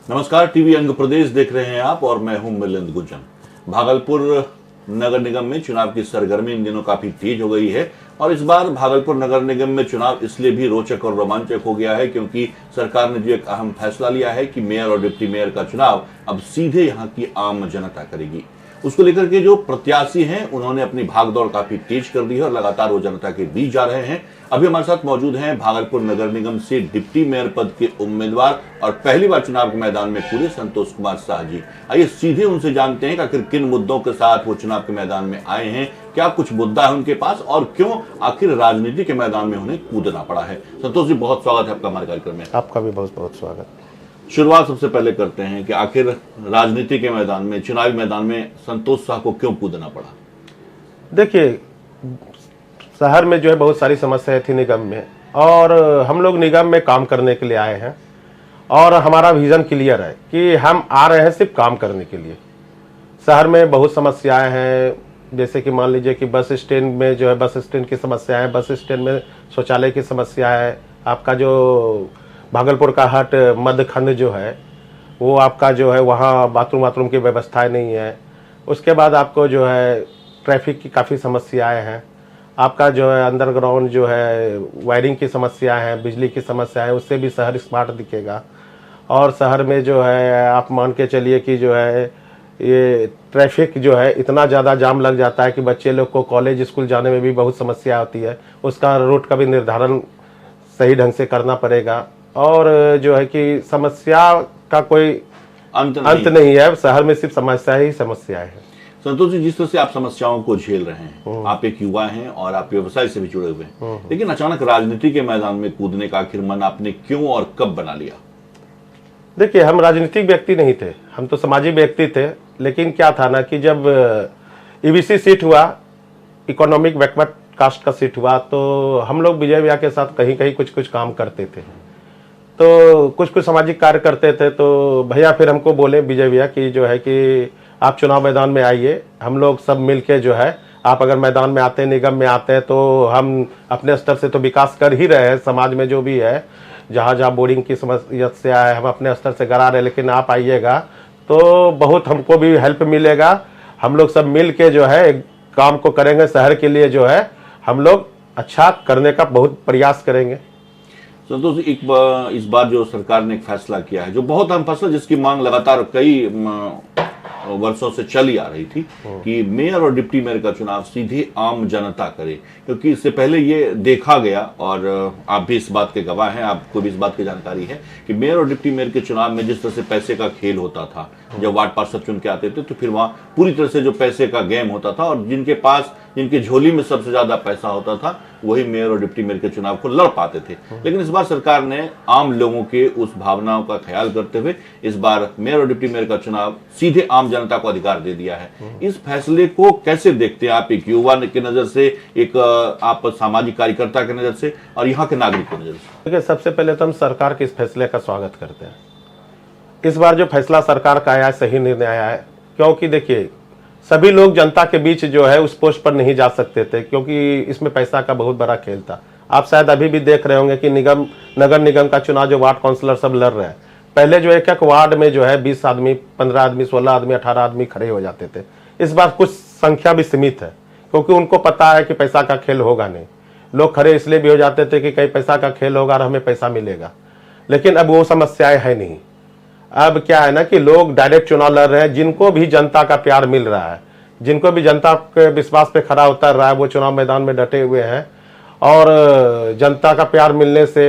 नमस्कार, टीवी अंग प्रदेश देख रहे हैं आप और मैं हूं मिलिंद गुंजन। भागलपुर नगर निगम में चुनाव की सरगर्मी इन दिनों काफी तेज हो गई है और इस बार भागलपुर नगर निगम में चुनाव इसलिए भी रोचक और रोमांचक हो गया है क्योंकि सरकार ने जो एक अहम फैसला लिया है कि मेयर और डिप्टी मेयर का चुनाव अब सीधे यहाँ की आम जनता करेगी। उसको लेकर के जो प्रत्याशी हैं उन्होंने अपनी भागदौड़ काफी तेज कर दी है और लगातार वो जनता के बीच जा रहे हैं। अभी हमारे साथ मौजूद हैं भागलपुर नगर निगम से डिप्टी मेयर पद के उम्मीदवार और पहली बार चुनाव के मैदान में कूदे संतोष कुमार शाह जी। आइए सीधे उनसे जानते हैं कि आखिर किन मुद्दों के साथ वो चुनाव के मैदान में आए हैं, क्या कुछ मुद्दा है उनके पास और क्यों आखिर राजनीति के मैदान में उन्हें कूदना पड़ा है। संतोष जी, बहुत स्वागत है आपका हमारे कार्यक्रम में। आपका भी बहुत बहुत स्वागत। शुरुआत सबसे पहले करते हैं कि आखिर राजनीति के मैदान में, चुनावी मैदान में संतोष शाह को क्यों कूदना पड़ा? देखिए, शहर में जो है बहुत सारी समस्याएं थी निगम में और हम लोग निगम में काम करने के लिए आए हैं और हमारा विजन क्लियर है कि हम आ रहे हैं सिर्फ काम करने के लिए। शहर में बहुत समस्याएं हैं, जैसे कि मान लीजिए कि बस स्टैंड में जो है बस स्टैंड की समस्या है, बस स्टैंड में शौचालय की समस्या है, आपका जो भागलपुर का हट मध्य खंड जो है वो आपका जो है वहाँ बाथरूम की व्यवस्थाएं नहीं है। उसके बाद आपको जो है ट्रैफिक की काफ़ी समस्याएं हैं, आपका जो है अंडरग्राउंड जो है वायरिंग की समस्या है, बिजली की समस्या है, उससे भी शहर स्मार्ट दिखेगा। और शहर में जो है आप मान के चलिए कि जो है ये ट्रैफिक जो है इतना ज़्यादा जाम लग जाता है कि बच्चे लोग को कॉलेज स्कूल जाने में भी बहुत समस्या होती है। उसका रूट का भी निर्धारण सही ढंग से करना पड़ेगा और जो है कि समस्या का कोई अंत नहीं है। शहर में सिर्फ समस्या ही समस्या है। संतोष जी, जिस तरह से आप समस्याओं को झेल रहे हैं, आप एक युवा हैं और आप व्यवसाय से भी जुड़े हुए हैं, लेकिन अचानक राजनीति के मैदान में कूदने का आखिर मन आपने क्यों और कब बना लिया? देखिए, हम राजनीतिक व्यक्ति नहीं थे, हम तो सामाजिक व्यक्ति थे। लेकिन क्या था ना कि जब ईबीसी सीट हुआ, इकोनॉमिक बैकवर्ड कास्ट का सीट हुआ, तो हम लोग विजय भैया के साथ कहीं कहीं कुछ काम करते थे, तो कुछ सामाजिक कार्य करते थे। तो भैया फिर हमको बोले, विजय भैया की जो है कि आप चुनाव मैदान में आइए, हम लोग सब मिलके जो है, आप अगर मैदान में आते हैं, निगम में आते हैं, तो हम अपने स्तर से तो विकास कर ही रहे हैं। समाज में जो भी है, जहाँ जहाँ बोर्डिंग की समस्या है, हम अपने स्तर से करा रहे हैं, लेकिन आप आइएगा तो बहुत हमको भी हेल्प मिलेगा। हम लोग सब मिल के जो है काम को करेंगे, शहर के लिए जो है हम लोग अच्छा करने का बहुत प्रयास करेंगे। संतोष, इस बार जो सरकार ने एक फैसला किया है, जो बहुत अहम फैसला, जिसकी मांग लगातार कई वर्षों से चली आ रही थी कि मेयर और डिप्टी मेयर का चुनाव सीधे आम जनता करे, क्योंकि इससे पहले ये देखा गया और आप भी इस बात के गवाह हैं, आपको भी इस बात की जानकारी है कि मेयर और डिप्टी मेयर के चुनाव में जिस तरह से पैसे का खेल होता था, जब वार्ड पार्षद चुन के आते थे तो फिर वहां पूरी तरह से जो पैसे का गेम होता था और जिनके झोली में सबसे ज्यादा पैसा होता था वही मेयर और डिप्टी मेयर के चुनाव को लड़ पाते थे। लेकिन इस बार सरकार ने आम लोगों के उस भावनाओं का ख्याल करते हुए इस बार मेयर और डिप्टी मेयर का चुनाव सीधे आम जनता को अधिकार दे दिया है। इस फैसले को कैसे देखते हैं आप, एक युवा की नजर से, एक आप सामाजिक कार्यकर्ता की नजर से और यहाँ के नागरिक की नजर से? देखिए, सबसे पहले तो हम सरकार के इस फैसले का स्वागत करते हैं। इस बार जो फैसला सरकार का आया है, सही निर्णय आया है, क्योंकि देखिए सभी लोग जनता के बीच जो है उस पोस्ट पर नहीं जा सकते थे, क्योंकि इसमें पैसा का बहुत बड़ा खेल था। आप शायद अभी भी देख रहे होंगे कि नगर निगम का चुनाव जो वार्ड काउंसलर सब लड़ रहे हैं, पहले जो एक वार्ड में जो है 20 आदमी, 15 आदमी, 16 आदमी, 18 आदमी खड़े हो जाते थे। इस बार कुछ संख्या भी सीमित है, क्योंकि उनको पता है कि पैसा का खेल होगा नहीं। लोग खड़े इसलिए भी हो जाते थे कि कहीं पैसा का खेल होगा और हमें पैसा मिलेगा, लेकिन अब वो समस्याएं है नहीं। अब क्या है ना कि लोग डायरेक्ट चुनाव लड़ रहे हैं, जिनको भी जनता का प्यार मिल रहा है, जिनको भी जनता के विश्वास पे खरा उतर रहा है, वो चुनाव मैदान में डटे हुए हैं। और जनता का प्यार मिलने से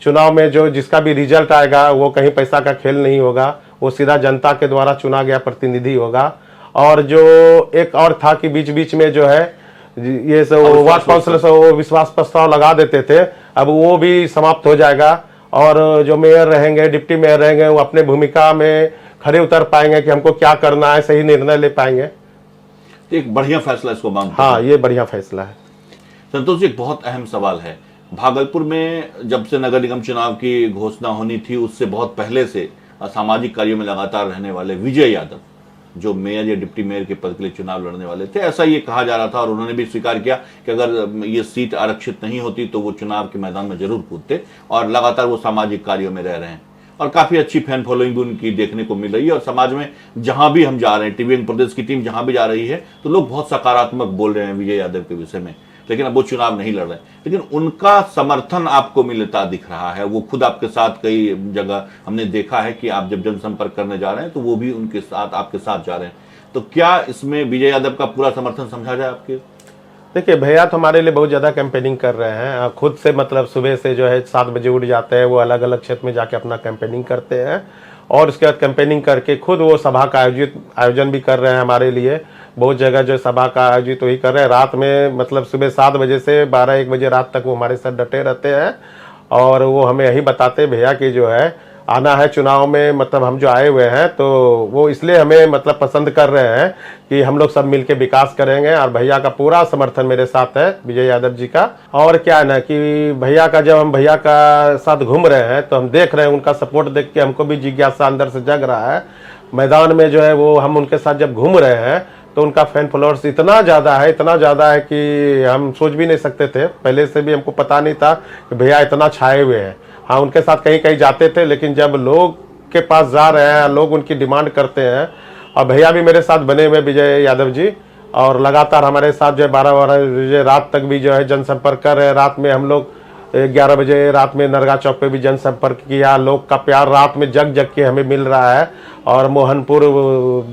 चुनाव में जो जिसका भी रिजल्ट आएगा वो कहीं पैसा का खेल नहीं होगा, वो सीधा जनता के द्वारा चुना गया प्रतिनिधि होगा। और जो एक और था कि बीच बीच में जो है ये सब वार्ड काउंसिलर से वो विश्वास प्रस्ताव लगा देते थे, अब वो भी समाप्त हो जाएगा और जो मेयर रहेंगे, डिप्टी मेयर रहेंगे, वो अपने भूमिका में खड़े उतर पाएंगे कि हमको क्या करना है, सही निर्णय ले पाएंगे। एक बढ़िया फैसला इसको मानते हैं। हाँ, ये बढ़िया फैसला है। संतोष जी, एक बहुत अहम सवाल है। भागलपुर में जब से नगर निगम चुनाव की घोषणा होनी थी, उससे बहुत पहले से सामाजिक कार्यों में लगातार रहने वाले विजय यादव, जो मेयर या डिप्टी मेयर के पद के लिए चुनाव लड़ने वाले थे, ऐसा ये कहा जा रहा था और उन्होंने भी स्वीकार किया कि अगर ये सीट आरक्षित नहीं होती तो वो चुनाव के मैदान में जरूर कूदते और लगातार वो सामाजिक कार्यों में रह रहे हैं। और काफी अच्छी फैन फॉलोइंग भी उनकी देखने को मिल रही है। और समाज में जहां भी हम जा रहे हैं, टीवीएन प्रदेश की टीम जहां भी जा रही है, तो लोग बहुत सकारात्मक बोल रहे हैं विजय यादव के विषय में। लेकिन अब वो चुनाव नहीं लड़ रहे, लेकिन उनका समर्थन आपको मिलता दिख रहा है। वो खुद आपके साथ कई जगह हमने देखा है कि आप जब जनसंपर्क करने जा रहे हैं तो वो भी उनके साथ आपके साथ जा रहे हैं। तो क्या इसमें विजय यादव का पूरा समर्थन समझा जाए आपके? देखिए, भैया तो हमारे लिए बहुत ज़्यादा कैंपेनिंग कर रहे हैं। खुद से मतलब सुबह से जो है 7 बजे उठ जाते हैं, वो अलग अलग क्षेत्र में जाके अपना कैंपेनिंग करते हैं और उसके बाद कैंपेनिंग करके खुद वो सभा का आयोजन भी कर रहे हैं हमारे लिए। बहुत जगह जो सभा का आयोजित वही कर रहे हैं। रात में मतलब सुबह 7 बजे से 12-1 बजे रात तक वो हमारे साथ डटे रहते हैं और वो हमें यही बताते हैं भैया कि जो है आना है चुनाव में, मतलब हम जो आए हुए हैं तो वो इसलिए हमें मतलब पसंद कर रहे हैं कि हम लोग सब मिलके विकास करेंगे। और भैया का पूरा समर्थन मेरे साथ है, विजय यादव जी का। और क्या है ना कि भैया का जब हम भैया का साथ घूम रहे हैं तो हम देख रहे हैं उनका सपोर्ट देख के हमको भी जिज्ञासा अंदर से जग रहा है। मैदान में जो है वो हम उनके साथ जब घूम रहे हैं तो उनका फैन फॉलोअर्स इतना ज़्यादा है कि हम सोच भी नहीं सकते थे। पहले से भी हमको पता नहीं था कि भैया इतना छाए हुए हैं। हाँ, उनके साथ कहीं कहीं जाते थे, लेकिन जब लोग के पास जा रहे हैं, लोग उनकी डिमांड करते हैं। और भैया भी मेरे साथ बने हुए विजय यादव जी, और लगातार हमारे साथ जो है 12 बजे रात तक भी जो है जनसंपर्क कर रहे हैं। रात में हम लोग 11 बजे रात में नरगा चौक पे भी जनसंपर्क किया। लोग का प्यार रात में जग जग के हमें मिल रहा है। और मोहनपुर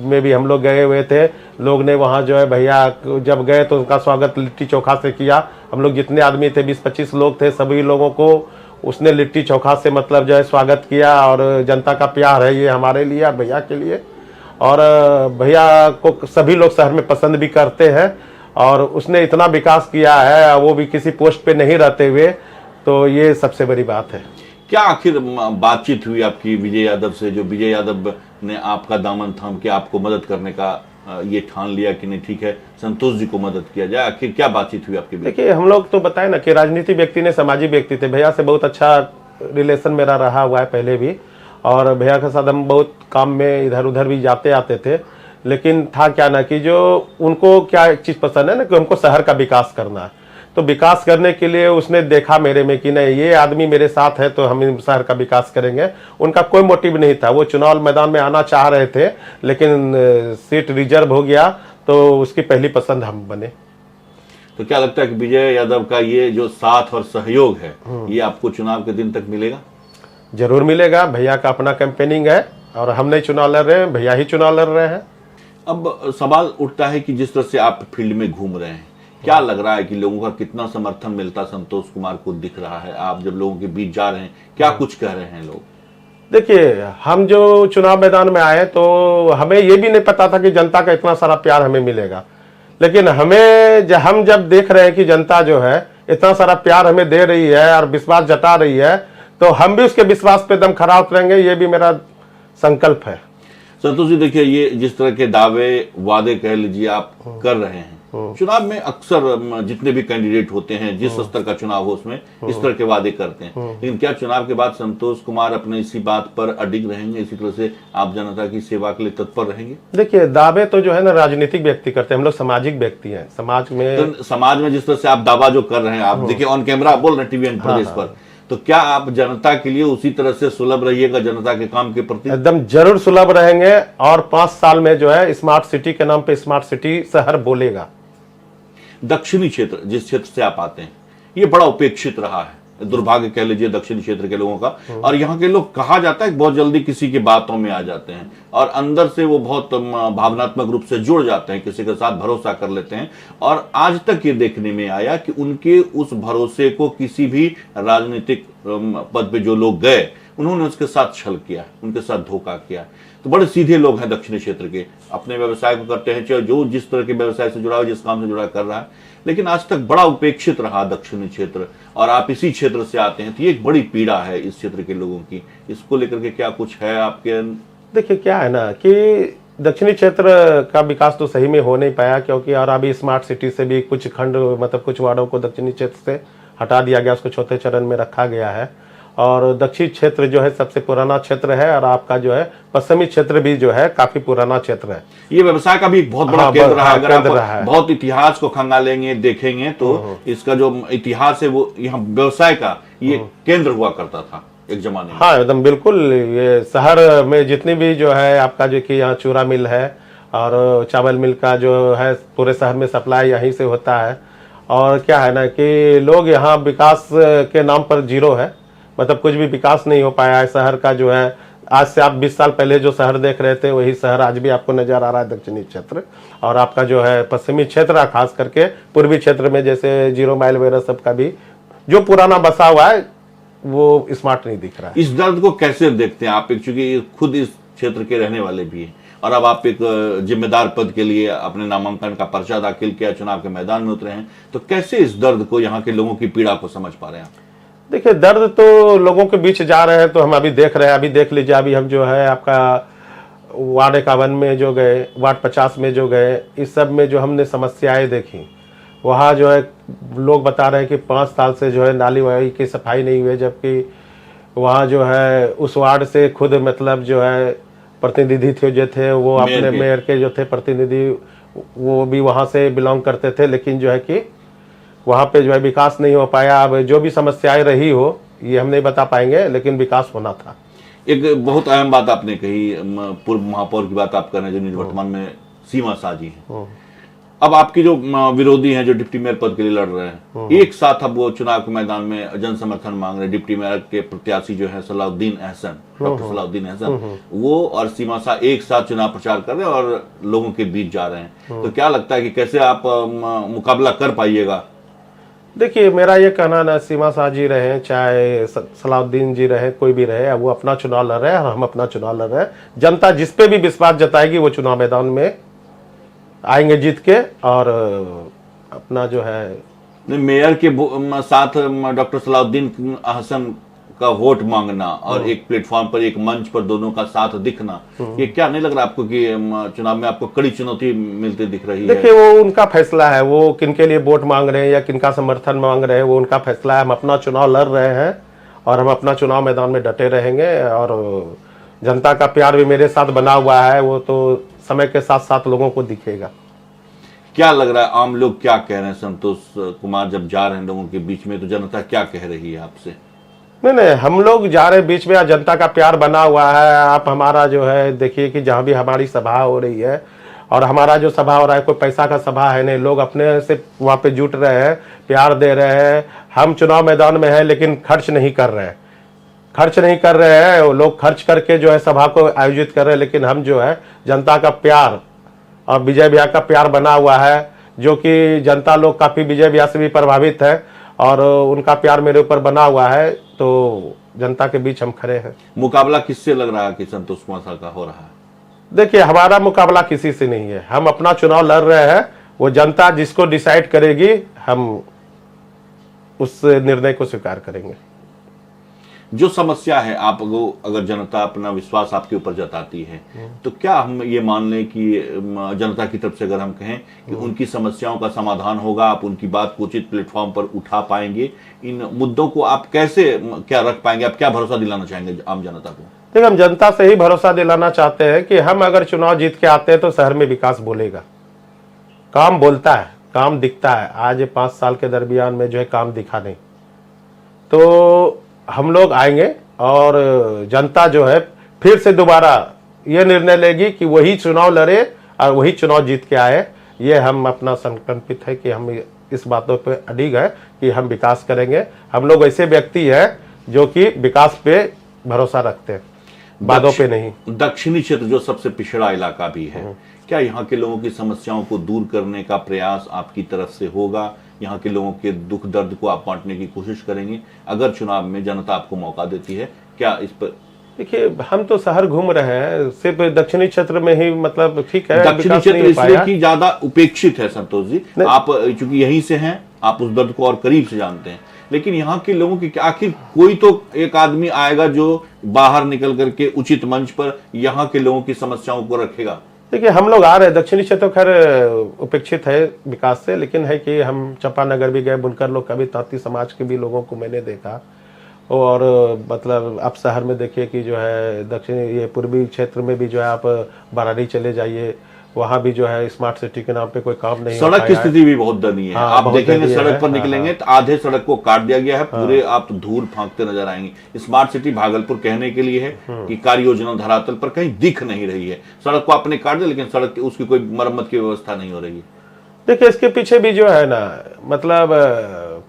में भी हम लोग गए हुए थे, लोग ने वहाँ जो है भैया जब गए तो उनका स्वागत लिट्टी चोखा से किया। हम लोग जितने आदमी थे 20-25 लोग थे, सभी लोगों को उसने लिट्टी चोखा से मतलब जो है स्वागत किया। और जनता का प्यार है ये हमारे लिए और भैया के लिए। और भैया को सभी लोग शहर में पसंद भी करते हैं और उसने इतना विकास किया है, वो भी किसी पोस्ट पे नहीं रहते हुए, तो ये सबसे बड़ी बात है। क्या आखिर बातचीत हुई आपकी विजय यादव से, जो विजय यादव ने आपका दामन थाम के आपको मदद करने का ये ठान लिया कि नहीं ठीक है संतोष जी को मदद किया जाए? आखिर क्या बातचीत हुई आपकी? देखिए, हम लोग तो बताए ना कि राजनीतिक व्यक्ति ने सामाजिक व्यक्ति थे। भैया से बहुत अच्छा रिलेशन मेरा रहा हुआ है पहले भी, और भैया के साथ हम बहुत काम में इधर उधर भी जाते आते थे। लेकिन था क्या ना कि जो उनको क्या चीज़ पसंद है ना कि हमको शहर का विकास करना है, तो विकास करने के लिए उसने देखा मेरे में कि नहीं ये आदमी मेरे साथ है तो हम शहर का विकास करेंगे। उनका कोई मोटिव नहीं था, वो चुनाव मैदान में आना चाह रहे थे लेकिन सीट रिजर्व हो गया तो उसकी पहली पसंद हम बने। तो क्या लगता है कि विजय यादव का ये जो साथ और सहयोग है ये आपको चुनाव के दिन तक मिलेगा? जरूर मिलेगा। भैया का अपना कैंपेनिंग है और हम नहीं चुनाव लड़ रहे हैं, भैया ही चुनाव लड़ रहे हैं। अब सवाल उठता है कि जिस तरह से आप फील्ड में घूम रहे हैं, क्या लग रहा है कि लोगों का कितना समर्थन मिलता संतोष कुमार को दिख रहा है? आप जब लोगों के बीच जा रहे हैं क्या कुछ कह रहे हैं लोग? देखिए, हम जो चुनाव मैदान में आए तो हमें ये भी नहीं पता था कि जनता का इतना सारा प्यार हमें मिलेगा। लेकिन हम जब देख रहे हैं कि जनता जो है इतना सारा प्यार हमें दे रही है और विश्वास जता रही है, तो हम भी उसके विश्वास पे दम खड़ा उतरेंगे, ये भी मेरा संकल्प है। संतोष जी, देखिए ये जिस तरह के दावे वादे कह लीजिए आप कर रहे हैं, चुनाव में अक्सर जितने भी कैंडिडेट होते हैं जिस स्तर का चुनाव हो उसमें इस तरह के वादे करते हैं, लेकिन क्या चुनाव के बाद संतोष कुमार अपने इसी बात पर अडिग रहेंगे, इसी तरह से आप जनता की सेवा के लिए तत्पर रहेंगे? देखिए, दावे तो जो है ना राजनीतिक व्यक्ति करते हैं, हम लोग सामाजिक व्यक्ति हैं। समाज में जिस तरह से आप दावा जो कर रहे हैं, आप देखिए ऑन कैमरा बोल रहे हैं टीवीएन प्रदेश पर, तो क्या आप जनता के लिए उसी तरह से सुलभ रहिएगा, जनता के काम के प्रति? एकदम जरूर सुलभ रहेंगे। और 5 साल में जो है स्मार्ट सिटी के नाम पे स्मार्ट सिटी शहर बोलेगा। दक्षिणी क्षेत्र जिस क्षेत्र से आप आते हैं ये बड़ा उपेक्षित रहा है, दुर्भाग्य कह लीजिए दक्षिणी क्षेत्र के लोगों का। और यहाँ के लोग कहा जाता है बहुत जल्दी किसी की बातों में आ जाते हैं और अंदर से वो बहुत भावनात्मक रूप से जुड़ जाते हैं, किसी के साथ भरोसा कर लेते हैं। और आज तक ये देखने में आया कि उनके उस भरोसे को किसी भी राजनीतिक पद पे जो लोग गए उन्होंने उसके साथ छल किया, उनके साथ धोखा किया। तो बड़े सीधे लोग हैं दक्षिणी क्षेत्र के, अपने व्यवसाय को करते हैं, चाहे जो जिस तरह के व्यवसाय से जुड़ा है, जिस काम से जुड़ा कर रहा है, लेकिन आज तक बड़ा उपेक्षित रहा दक्षिणी क्षेत्र। और आप इसी क्षेत्र से आते हैं तो ये एक बड़ी पीड़ा है इस क्षेत्र के लोगों की। इसको लेकर के क्या कुछ है आपके? देखिए, क्या है ना कि दक्षिणी क्षेत्र का विकास तो सही में हो नहीं पाया, क्योंकि और अभी स्मार्ट सिटी से भी कुछ खंड मतलब कुछ वार्डों को दक्षिणी क्षेत्र से हटा दिया गया, उसको चौथे चरण में रखा गया है। और दक्षिण क्षेत्र जो है सबसे पुराना क्षेत्र है और आपका जो है पश्चिमी क्षेत्र भी जो है काफी पुराना क्षेत्र है। ये व्यवसाय का भी एक बहुत बड़ा केंद्र रहा है। अगर आप बहुत इतिहास को खंगालेंगे देखेंगे तो इसका जो इतिहास है वो यहाँ व्यवसाय का ये केंद्र हुआ करता था। एक जमाने में। हाँ एकदम बिल्कुल। ये शहर में जितनी भी जो है आपका जो कि यहाँ चूरा मिल है और चावल मिल का जो है पूरे शहर में सप्लाई यहीं से होता है। और क्या है ना कि लोग यहाँ विकास के नाम पर जीरो है, मतलब कुछ भी विकास नहीं हो पाया है शहर का जो है। आज से आप 20 साल पहले जो शहर देख रहे थे वही शहर आज भी आपको नजर आ रहा है, दक्षिणी क्षेत्र और आपका जो है पश्चिमी क्षेत्र, खास करके पूर्वी क्षेत्र में जैसे 0 माइल वगैरह सबका भी जो पुराना बसा हुआ है वो स्मार्ट नहीं दिख रहा है। इस दर्द को कैसे देखते हैं आप, क्योंकि खुद इस क्षेत्र के रहने वाले भी हैं और अब आप एक जिम्मेदार पद के लिए अपने नामांकन का पर्चा दाखिल किया, चुनाव के मैदान में उतरे हैं, तो कैसे इस दर्द को, यहाँ के लोगों की पीड़ा को समझ पा रहे हैं आप? देखिए दर्द तो लोगों के बीच जा रहे हैं तो हम अभी देख रहे हैं। अभी देख लीजिए, अभी हम जो है आपका वार्ड 51 में जो गए, वार्ड 50 में जो गए, इस सब में जो हमने समस्याएं देखी, वहाँ जो है लोग बता रहे हैं कि 5 साल से जो है नाली वाली की सफाई नहीं हुई, जबकि वहाँ जो है उस वार्ड से खुद मतलब जो है प्रतिनिधि थे जो थे वो अपने मेयर के जो थे प्रतिनिधि, वो भी वहाँ से बिलोंग करते थे, लेकिन जो है कि वहाँ पे जो है विकास नहीं हो पाया। अब जो भी समस्याएं रही हो ये हम नहीं बता पाएंगे, लेकिन विकास होना था। एक बहुत अहम बात आपने कही, पूर्व महापौर की बात आप कर रहे हैं जो निवर्तमान में सीमा साजी है। अब आपके जो विरोधी हैं जो डिप्टी मेयर पद के लिए लड़ रहे हैं, एक साथ अब वो चुनाव के मैदान में जन समर्थन मांग रहे हैं। डिप्टी मेयर के प्रत्याशी जो है सलाउद्दीन अहसन, डॉक्टर सलाउद्दीन अहसन, वो और सीमा शाह एक साथ चुनाव प्रचार कर रहे हैं और लोगों के बीच जा रहे हैं। तो क्या लगता है कि कैसे आप मुकाबला कर पाइएगा? देखिए मेरा ये कहना ना, सीमा शाह जी रहे चाहे सलाउद्दीन जी रहे, कोई भी रहे, वो अपना चुनाव लड़ रहे हैं और हम अपना चुनाव लड़ रहे हैं। जनता जिस पे भी विश्वास जताएगी वो चुनाव मैदान में आएंगे जीत के और अपना जो है मेयर के साथ डॉक्टर सलाउद्दीन अहसन का वोट मांगना और एक प्लेटफॉर्म पर, एक मंच पर दोनों का साथ दिखना, ये क्या नहीं लग रहा आपको कि चुनाव में आपको कड़ी चुनौती मिलती दिख रही है? देखिए वो उनका फैसला है, वो किनके लिए वोट मांग रहे हैं या किनका समर्थन मांग रहे हैं वो उनका फैसला है। हम अपना चुनाव लड़ रहे हैं और हम अपना चुनाव मैदान में डटे रहेंगे और जनता का प्यार भी मेरे साथ बना हुआ है, वो तो समय के साथ साथ लोगों को दिखेगा। क्या लग रहा है आम लोग क्या कह रहे हैं? संतोष कुमार जब जा रहे हैं लोगों के बीच में तो जनता क्या कह रही है आपसे? नहीं, हम लोग जा रहे बीच में, जनता का प्यार बना हुआ है। आप हमारा जो है देखिए कि जहाँ भी हमारी सभा हो रही है और हमारा जो सभा हो रहा है कोई पैसा का सभा है नहीं, लोग अपने से वहाँ पे जुट रहे हैं, प्यार दे रहे हैं। हम चुनाव मैदान में है लेकिन खर्च नहीं कर रहे हैं, लोग खर्च करके जो है सभा को आयोजित कर रहे हैं, लेकिन हम जो है जनता का प्यार और विजय भैया का प्यार बना हुआ है, जो कि जनता लोग काफी विजय भैया से भी प्रभावित है और उनका प्यार मेरे ऊपर बना हुआ है, तो जनता के बीच हम खड़े हैं। मुकाबला किससे लग रहा है कि संतोष कुमार का हो रहा है? देखिए हमारा मुकाबला किसी से नहीं है, हम अपना चुनाव लड़ रहे हैं, वो जनता जिसको डिसाइड करेगी हम उस निर्णय को स्वीकार करेंगे। जो समस्या है आपको, अगर जनता अपना विश्वास आपके ऊपर जताती है तो क्या हम ये मान लें कि जनता की तरफ से अगर हम कहें कि उनकी समस्याओं का समाधान होगा, आप उनकी बात को उचित प्लेटफॉर्म पर उठा पाएंगे? इन मुद्दों को आप कैसे क्या रख पाएंगे? आप क्या भरोसा दिलाना चाहेंगे आम जनता को? देखिए हम जनता से ही भरोसा दिलाना चाहते हैं कि हम अगर चुनाव जीत के आते हैं तो शहर में विकास बोलेगा, काम बोलता है, काम दिखता है। आज 5 साल के दरमियान में जो है काम दिखा नहीं, तो हम लोग आएंगे और जनता जो है फिर से दोबारा ये निर्णय लेगी कि वही चुनाव लड़े और वही चुनाव जीत के आए। ये हम अपना संकल्पित है कि हम इस बातों पे अडिग है कि हम विकास करेंगे। हम लोग ऐसे व्यक्ति हैं जो कि विकास पे भरोसा रखते हैं, बातों पे नहीं। दक्षिणी क्षेत्र जो सबसे पिछड़ा इलाका भी है, क्या यहाँ के लोगों की समस्याओं को दूर करने का प्रयास आपकी तरफ से होगा? यहाँ के लोगों के दुख दर्द को आप बांटने की कोशिश करेंगे अगर चुनाव में जनता आपको मौका देती है? क्या इस पर? देखिए हम तो शहर घूम रहे हैं, सिर्फ दक्षिणी क्षेत्र में ही, मतलब ठीक है दक्षिणी क्षेत्र इसलिए कि ज्यादा उपेक्षित है संतोष जी, आप चूंकि यहीं से हैं, आप उस दर्द को और करीब से जानते हैं, लेकिन यहाँ के लोगों की आखिर कोई तो एक आदमी आएगा जो बाहर निकल करके उचित मंच पर यहाँ के लोगों की समस्याओं को रखेगा। देखिए हम लोग आ रहे हैं, दक्षिणी क्षेत्र खैर उपेक्षित है विकास से, लेकिन है कि हम चंपानगर भी गए, बुनकर लोग का भी, तांती समाज के भी लोगों को मैंने देखा। और मतलब आप शहर में देखिए कि जो है दक्षिणी ये पूर्वी क्षेत्र में भी जो है आप बरारी चले जाइए, वहाँ भी जो है स्मार्ट सिटी के नाम पे कोई काम नहीं हो सड़क की पाया है। स्थिति भी बहुत दयनीय है। हाँ, आप बहुत देखेंगे दयनीय सड़क है। पर हाँ, निकलेंगे तो आधे सड़क को काट दिया गया है, पूरे आप तो धूल फांकते नजर आएंगे। स्मार्ट सिटी भागलपुर कहने के लिए है कि कार्य योजना धरातल पर कहीं दिख नहीं रही है। सड़क को आपने काट दिया लेकिन सड़क की उसकी कोई मरम्मत की व्यवस्था नहीं हो रही है। देखिए इसके पीछे भी जो है ना, मतलब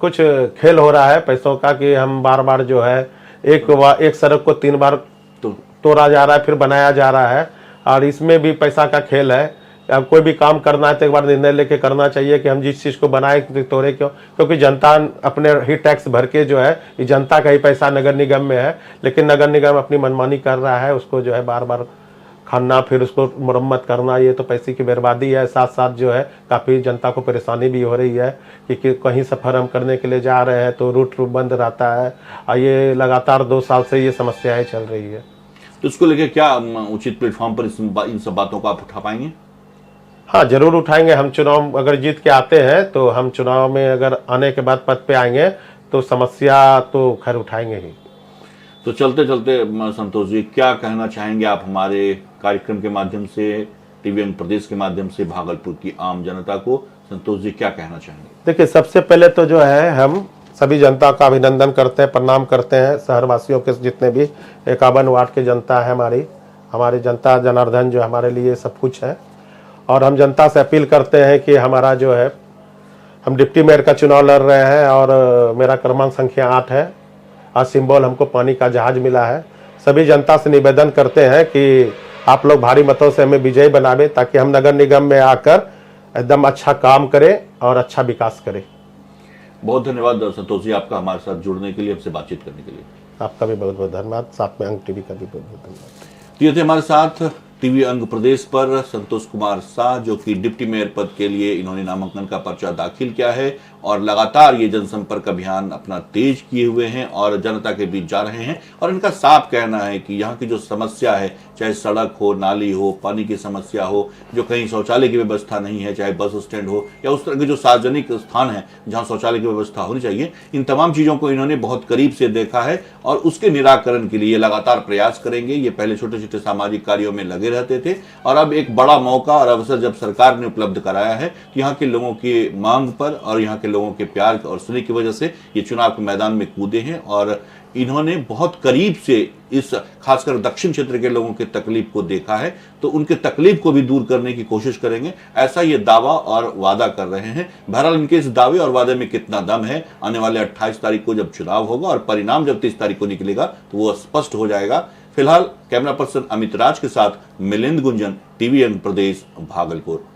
कुछ खेल हो रहा है पैसों का, कि हम बार बार जो है एक सड़क को 3 बार तो तोड़ा जा रहा है, फिर बनाया जा रहा है, और इसमें भी पैसा का खेल है। अब कोई भी काम करना है तो एक बार निर्णय लेके करना चाहिए कि हम जिस चीज को बनाए तोड़े क्यों, क्योंकि जनता अपने ही टैक्स भर के जो है, ये जनता का ही पैसा नगर निगम में है, लेकिन नगर निगम अपनी मनमानी कर रहा है, उसको जो है बार बार खाना, फिर उसको मुरम्मत करना, ये तो पैसे की बर्बादी है। साथ साथ जो है काफ़ी जनता को परेशानी भी हो रही है कि कहीं सफ़र हम करने के लिए जा रहे हैं तो रूट बंद रहता है, और ये लगातार 2 साल से ये समस्याएं चल रही है। तो इसको लेकर क्या उचित प्लेटफॉर्म पर इन सब बातों को आप उठा पाएंगे? हाँ, जरूर उठाएंगे। हम चुनाव अगर जीत के आते हैं तो हम चुनाव में अगर आने के बाद पद पे आएंगे तो समस्या तो खैर उठाएंगे ही। तो चलते चलते संतोष जी, क्या कहना चाहेंगे आप हमारे कार्यक्रम के माध्यम से, टीवी प्रदेश के माध्यम से भागलपुर की आम जनता को? संतोष जी क्या कहना चाहेंगे? देखिए, सबसे पहले तो जो है हम सभी जनता का अभिनंदन करते हैं, प्रणाम करते हैं। शहरवासियों के जितने भी 51 वार्ड की जनता है हमारी जनता जनार्दन जो हमारे लिए सब कुछ है, और हम जनता से अपील करते हैं कि हमारा जो है, हम डिप्टी मेयर का चुनाव लड़ रहे हैं और मेरा क्रमांक संख्या 8 है। आज सिंबल हमको पानी का जहाज मिला है। सभी जनता से निवेदन करते हैं कि आप लोग भारी मतों से हमें विजयी बनावे, ताकि हम नगर निगम में आकर एकदम अच्छा काम करें और अच्छा विकास करें। बहुत धन्यवाद संतोष जी आपका हमारे साथ जुड़ने के लिए, हमसे बातचीत करने के लिए। आपका भी बहुत बहुत धन्यवाद, साथ में अंग टीवी का भी बहुत बहुत धन्यवाद। तो ये थे हमारे साथ टीवी अंग प्रदेश पर संतोष कुमार शाह, जो कि डिप्टी मेयर पद के लिए इन्होंने नामांकन का पर्चा दाखिल किया है और लगातार ये जनसंपर्क अभियान अपना तेज किए हुए हैं और जनता के बीच जा रहे हैं। और इनका साफ कहना है कि यहाँ की जो समस्या है, चाहे सड़क हो, नाली हो, पानी की समस्या हो, जो कहीं शौचालय की व्यवस्था नहीं है, चाहे बस स्टैंड हो या उस तरह के जो सार्वजनिक स्थान है जहाँ शौचालय की व्यवस्था होनी चाहिए, इन तमाम चीजों को इन्होंने बहुत करीब से देखा है और उसके निराकरण के लिए लगातार प्रयास करेंगे। ये पहले छोटे छोटे सामाजिक कार्यों में लगे रहते थे और अब एक बड़ा मौका और अवसर जब सरकार ने उपलब्ध कराया है, यहाँ के लोगों की मांग पर और यहाँ के लोगों के प्यार और स्नेह की वजह से ये चुनाव के मैदान में कूदे हैं और इन्होंने बहुत करीब से इस खासकर दक्षिण क्षेत्र के लोगों के तकलीफ को देखा है, तो उनके तकलीफ को भी दूर करने की कोशिश करेंगे, ऐसा ये दावा और वादा कर रहे हैं। बहरहाल इनके इस दावे और वादे में कितना दम है, आने वाले 28 तारीख को जब चुनाव होगा और परिणाम जब 30 तारीख को निकलेगा तो वो स्पष्ट हो जाएगा। फिलहाल कैमरा पर्सन अमित राज के साथ मिलिंद गुंजन, टीवी प्रदेश, भागलपुर।